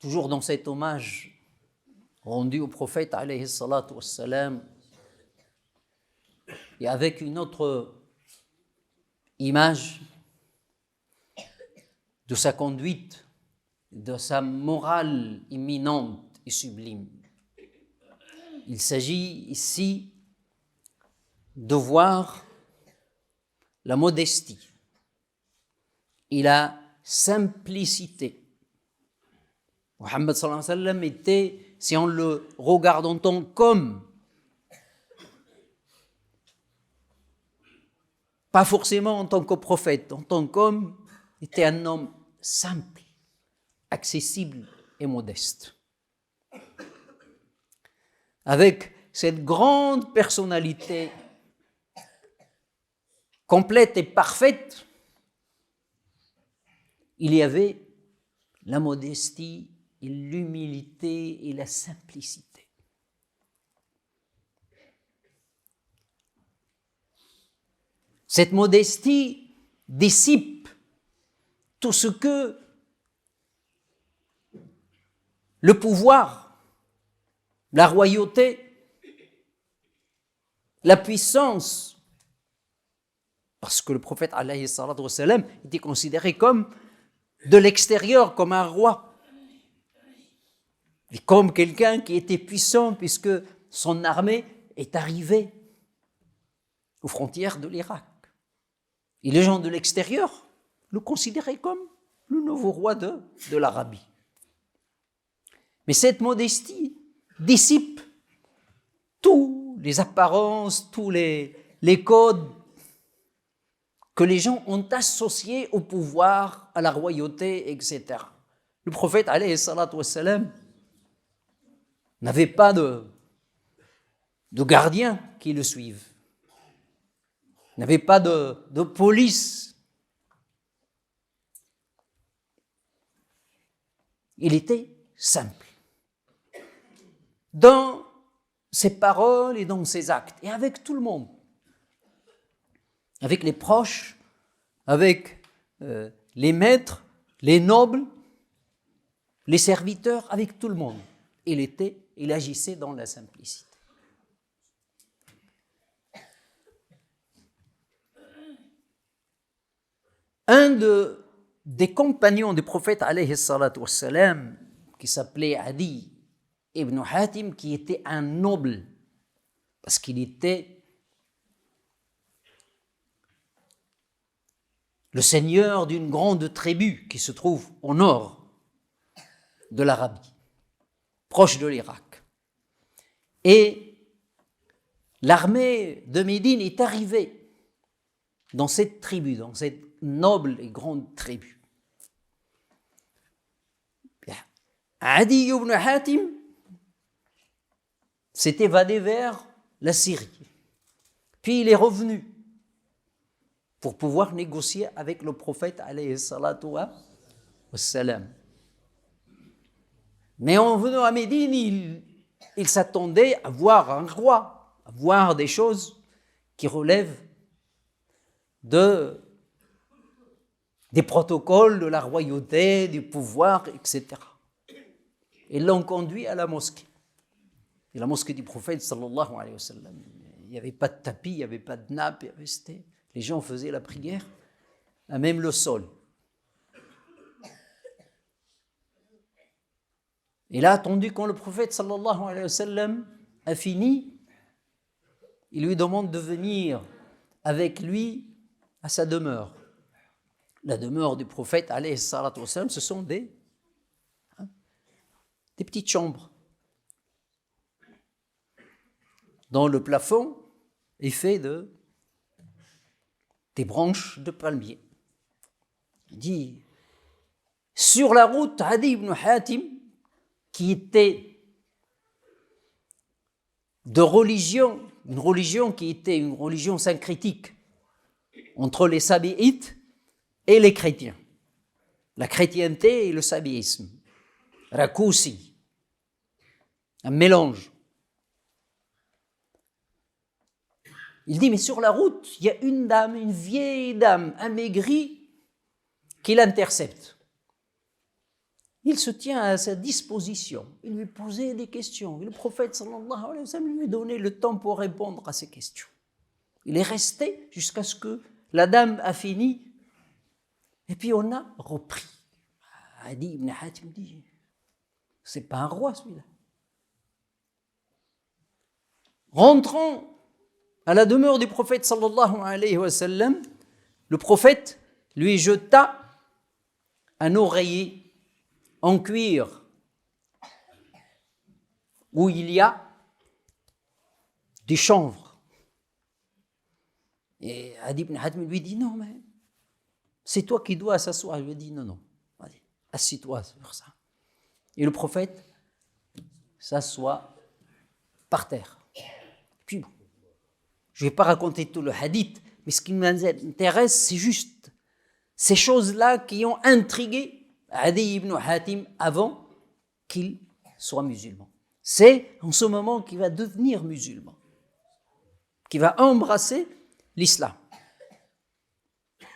toujours dans cet hommage rendu au prophète alayhi salatu wassalam, et avec une autre image de sa conduite, de sa morale imminente et sublime. Il s'agit ici de voir la modestie et la simplicité. Mohammed sallallahu alayhi wa sallam était, si on le regarde en tant qu'homme, pas forcément en tant que prophète, en tant qu'homme, était un homme simple, accessible et modeste. Avec cette grande personnalité complète et parfaite, il y avait la modestie et l'humilité et la simplicité. Cette modestie dissipe tout ce que le pouvoir, la royauté, la puissance, parce que le prophète alayhi salatu wassalam était considéré comme de l'extérieur, comme un roi, et comme quelqu'un qui était puissant puisque son armée est arrivée aux frontières de l'Irak. Et les gens de l'extérieur le considéraient comme le nouveau roi de l'Arabie. Mais cette modestie dissipe tous les apparences, tous les codes que les gens ont associés au pouvoir, à la royauté, etc. Le prophète, alayhi salatu wassalam, n'avait pas de gardiens qui le suivent, n'avait pas de police. Il était simple dans ses paroles et dans ses actes, et avec tout le monde, avec les proches, avec les maîtres, les nobles, les serviteurs, avec tout le monde. Il agissait dans la simplicité. Un des compagnons du prophète alayhi salatu wassalam, qui s'appelait Adi ibn Hatim, qui était un noble, parce qu'il était le seigneur d'une grande tribu qui se trouve au nord de l'Arabie, proche de l'Irak. Et l'armée de Médine est arrivée dans cette tribu, dans cette noble et grande tribu. Adi ibn Hatim s'est évadé vers la Syrie. Puis il est revenu pour pouvoir négocier avec le prophète alayhi salatu wassalam. Mais en venant à Médine, il s'attendait à voir un roi, à voir des choses qui relèvent des protocoles de la royauté, du pouvoir, etc. Ils l'ont conduit à la mosquée. Et la mosquée du prophète, sallallahu alayhi wa sallam, il n'y avait pas de tapis, il n'y avait pas de nappe, les gens faisaient la prière à même le sol. Il a attendu quand le prophète, sallallahu alayhi wa sallam, a fini, il lui demande de venir avec lui à sa demeure. La demeure du prophète, alayhi salatu wa sallam, ce sont des petites chambres dont le plafond est fait des branches de palmier. Il dit, sur la route, Adi ibn Hatim, qui était de religion, une religion qui était une religion syncrétique entre les sabéites et les chrétiens, la chrétienté et le sabéisme, Rakoussi, un mélange. Il dit, mais sur la route, il y a une dame, une vieille dame amaigrie qui l'intercepte. il se tient à sa disposition. Il lui posait des questions. Et le prophète sallallahu alayhi wa sallam lui donnait le temps pour répondre à ces questions. Il est resté jusqu'à ce que la dame a fini. Et puis on a repris. Adi ibn Hatim dit, c'est pas un roi celui-là. Rentrant à la demeure du prophète sallallahu alayhi wa sallam, le prophète lui jeta un oreiller en cuir où il y a du chanvre. Et Adi ibn Hatim lui dit, non, mais c'est toi qui dois s'asseoir. Il lui dit, non, allez, assis-toi sur ça. Et le prophète s'assoit par terre. Puis bon, je ne vais pas raconter tout le hadith, mais ce qui m'intéresse, c'est juste ces choses-là qui ont intrigué Adi ibn Hatim avant qu'il soit musulman. C'est en ce moment qu'il va devenir musulman, qu'il va embrasser l'islam.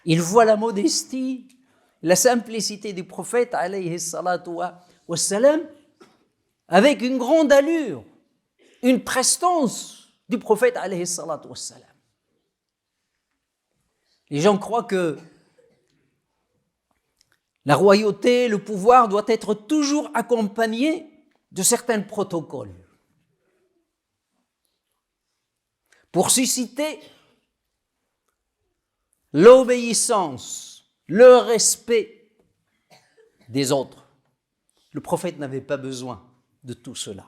Il voit la modestie, la simplicité du prophète, alayhi salatu wa salam, avec une grande allure, une prestance du prophète, alayhi salatu wa salam. Les gens croient que la royauté, le pouvoir doit être toujours accompagné de certains protocoles pour susciter l'obéissance, le respect des autres. Le prophète n'avait pas besoin de tout cela.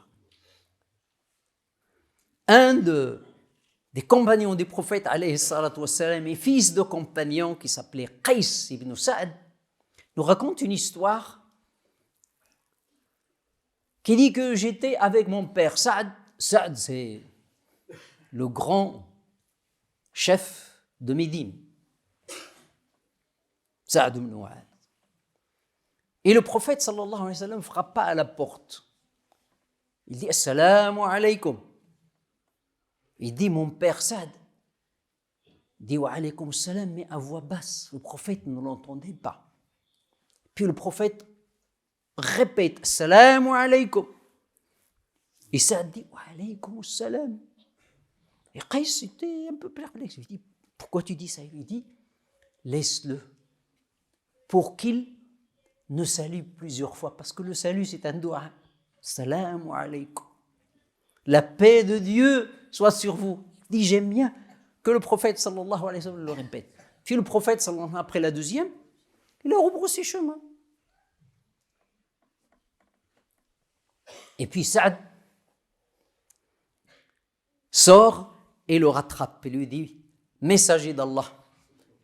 Un des compagnons du prophète, alayhi salatu wassalam, et fils de compagnon qui s'appelait Qais ibn Sa'd, nous raconte une histoire qui dit que j'étais avec mon père. Sa'd, c'est le grand chef de Médine. Sa'd ibn Mu'adh. Et le prophète sallallahu alayhi wa sallam frappa à la porte. Il dit assalamu alaykum. Il dit mon père Sa'd. Il dit wa alaykum salam, mais à voix basse. Le prophète ne l'entendait pas. Puis le prophète répète assalamu alaykum. Et Sa'd dit wa alaykum salam. Et Qais était un peu perplexe. Il dit pourquoi tu dis ça? Il lui dit laisse-le pour qu'il ne salue plusieurs fois, parce que le salut c'est un doua. Salamu alaykum. La paix de Dieu soit sur vous. Il dit j'aime bien que le prophète sallallahu alayhi wa sallam le répète. Puis le prophète sallallahu alayhi wa sallam, après la deuxième, il a rebroussé chemin. Et puis Sa'd sort et le rattrape et lui dit messager d'Allah,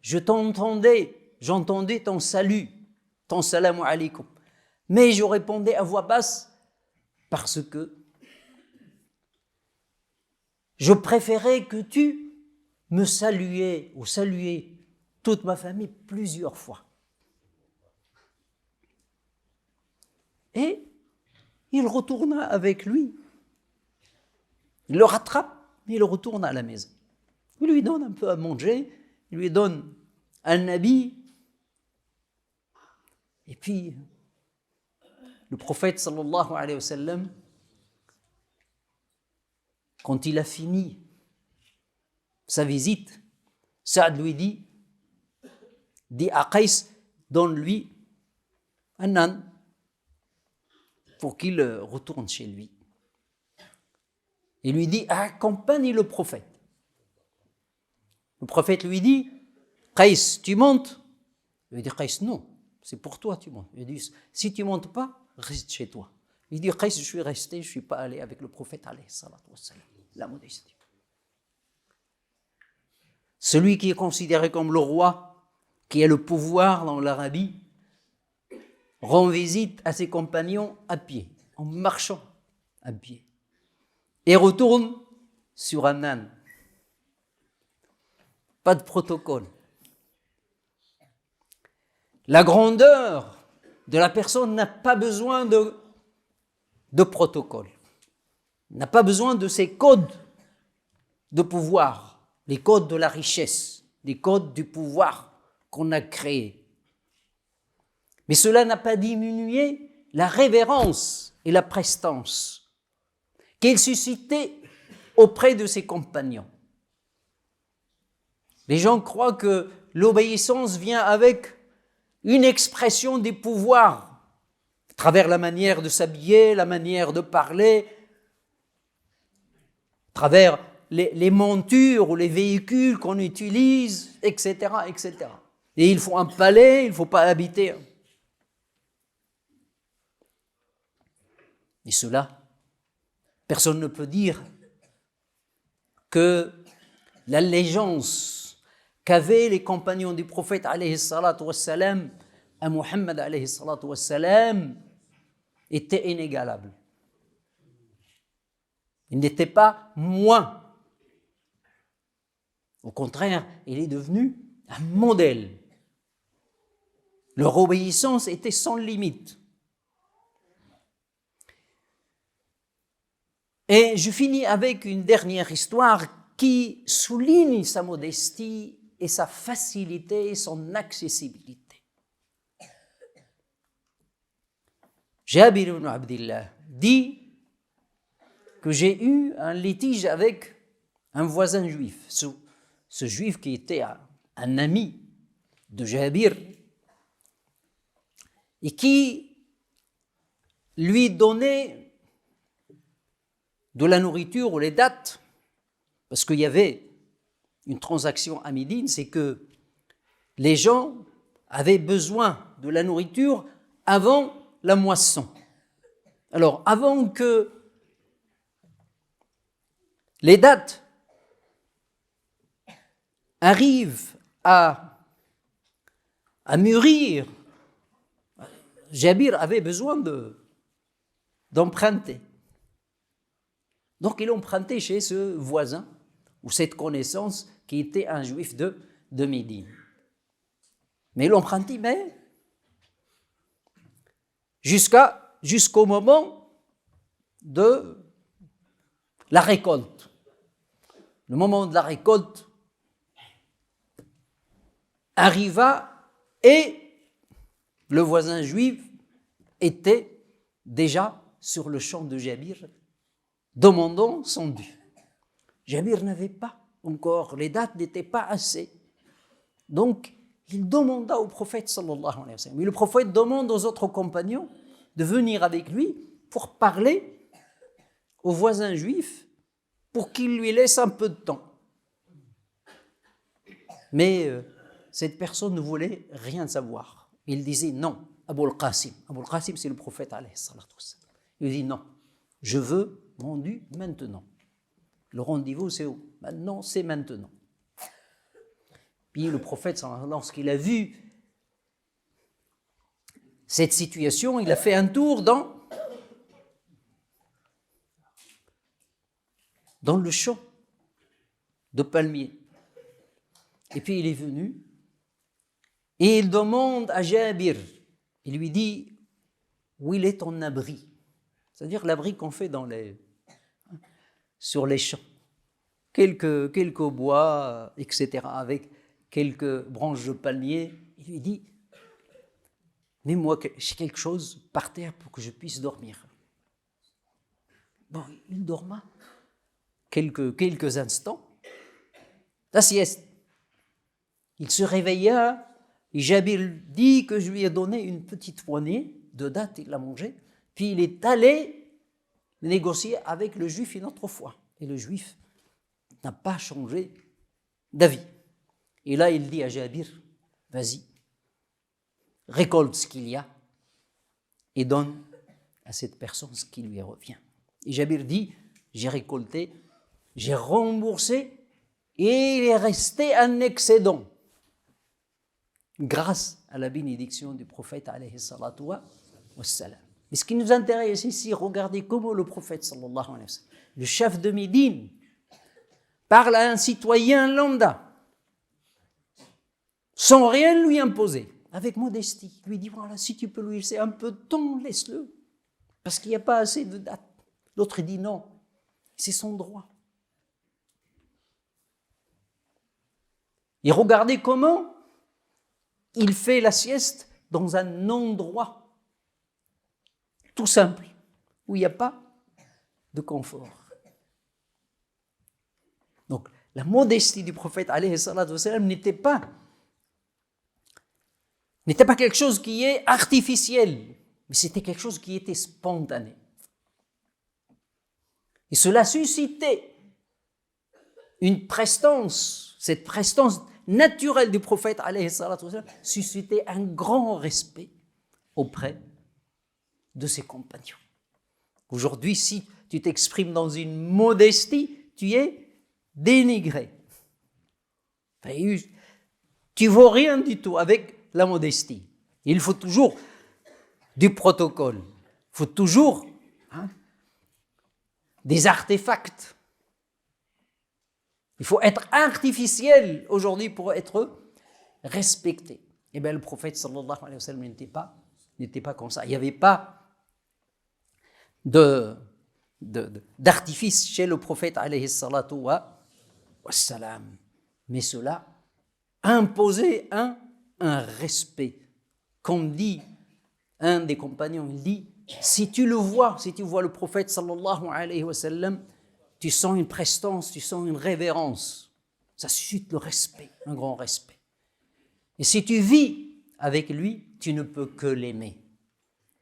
j'entendais ton salut, ton salamu alaykum, mais je répondais à voix basse parce que je préférais que tu me saluais ou saluais toute ma famille plusieurs fois. Et il retourna avec lui. Il le rattrape, mais il retourne à la maison. Il lui donne un peu à manger, il lui donne un habit. Et puis, le prophète sallallahu alayhi wa sallam, quand il a fini sa visite, Sa'd lui dit à Qais, donne-lui un âne pour qu'il retourne chez lui. Il lui dit, accompagne le prophète. Le prophète lui dit, Qais, tu montes? Il lui dit, Qais, non, c'est pour toi tu montes. Il dit, si tu montes pas, reste chez toi. Il dit, Qais, je suis resté, je ne suis pas allé avec le prophète, alayhi salatu wassalam. La modestie. Celui qui est considéré comme le roi, qui a le pouvoir dans l'Arabie, rend visite à ses compagnons à pied, en marchant à pied, et retourne sur un âne. Pas de protocole. La grandeur de la personne n'a pas besoin de protocole, n'a pas besoin de ces codes de pouvoir, les codes de la richesse, les codes du pouvoir qu'on a créés. Mais cela n'a pas diminué la révérence et la prestance qu'il suscitait auprès de ses compagnons. Les gens croient que l'obéissance vient avec une expression des pouvoirs, à travers la manière de s'habiller, la manière de parler, à travers les montures ou les véhicules qu'on utilise, etc., etc. Et il faut un palais, il ne faut pas habiter. Et cela, personne ne peut dire que l'allégeance qu'avaient les compagnons du prophète alayhi salatu wassalam à Muhammad alayhi salatu wassalam était inégalable. Il n'était pas moins. Au contraire, il est devenu un modèle. Leur obéissance était sans limite. Et je finis avec une dernière histoire qui souligne sa modestie et sa facilité et son accessibilité. Jabir ibn Abdillah dit que j'ai eu un litige avec un voisin juif. Ce juif qui était un ami de Jabir et qui lui donnait de la nourriture ou les dates, parce qu'il y avait une transaction à Médine, c'est que les gens avaient besoin de la nourriture avant la moisson. Alors, avant que les dates arrivent à mûrir, Jabir avait besoin d'emprunter. Donc il empruntait chez ce voisin ou cette connaissance qui était un juif de Médine. Mais il empruntait, mais jusqu'au moment de la récolte. Le moment de la récolte arriva et le voisin juif était déjà sur le champ de Jabir, demandant son dû. Jabir n'avait pas encore, les dates n'étaient pas assez. Donc, il demanda au prophète sallallahu alayhi wa sallam. Et le prophète demande aux autres compagnons de venir avec lui pour parler au voisin juif pour qu'il lui laisse un peu de temps. Mais cette personne ne voulait rien savoir. Il disait non, Aboul Qasim. Aboul Qasim, c'est le prophète alayhi salatu wa sallam. Il dit non, je veux mon dû maintenant. Le rendez-vous, c'est où? Maintenant, c'est maintenant. Puis le prophète, lorsqu'il a vu cette situation, il a fait un tour dans le champ de palmiers. Et puis il est venu et il demande à Jabir, il lui dit, où il est ton abri? C'est-à-dire l'abri qu'on fait sur les champs. Quelques bois, etc., avec quelques branches de palmier. Il lui dit, mets-moi quelque chose par terre pour que je puisse dormir. Bon, il dorma quelques instants. La sieste. Il se réveilla et Jabir dit que je lui ai donné une petite poignée de dattes, il l'a mangé, puis il est allé négocier avec le juif une autre fois. Et le juif n'a pas changé d'avis. Et là, il dit à Jabir, vas-y, récolte ce qu'il y a et donne à cette personne ce qui lui revient. Et Jabir dit, j'ai récolté, j'ai remboursé et il est resté un excédent grâce à la bénédiction du prophète alayhi salatu wassalam. Mais ce qui nous intéresse ici, regardez comment le prophète sallallahu alayhi wa sallam, le chef de Médine, parle à un citoyen lambda sans rien lui imposer, avec modestie. Il lui dit, voilà, si tu peux lui laisser un peu de temps, laisse-le, parce qu'il n'y a pas assez de dates. L'autre dit non, c'est son droit. Et regardez comment il fait la sieste dans un endroit tout simple, où il n'y a pas de confort. Donc, la modestie du prophète alayhi salatu wassalam n'était pas quelque chose qui est artificiel, mais c'était quelque chose qui était spontané. Et cela suscitait une prestance, cette prestance naturelle du prophète alayhi salatu wassalam suscitait un grand respect auprès de ses compagnons. Aujourd'hui, si tu t'exprimes dans une modestie, tu es dénigré. Tu ne vaux rien du tout avec la modestie. Il faut toujours du protocole. Il faut toujours des artefacts. Il faut être artificiel aujourd'hui pour être respecté. Eh bien, le prophète sallallahu alayhi wa sallam n'était pas comme ça. Il n'y avait pas d'artifice chez le prophète alayhi salatu wa salam. Mais cela imposait un respect. Comme dit un des compagnons, il dit, si tu vois le prophète sallallahu alayhi wa sallam, tu sens une prestance, tu sens une révérence. Ça suscite le respect, un grand respect. Et si tu vis avec lui, tu ne peux que l'aimer.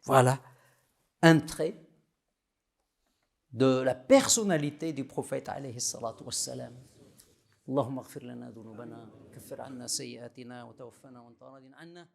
Voilà un trait de la personnalité du prophète alayhi salatu wassalam. اللهم اغفر لنا ذنوبنا كفر عنا سيئاتنا وتوفنا وانت راض عنا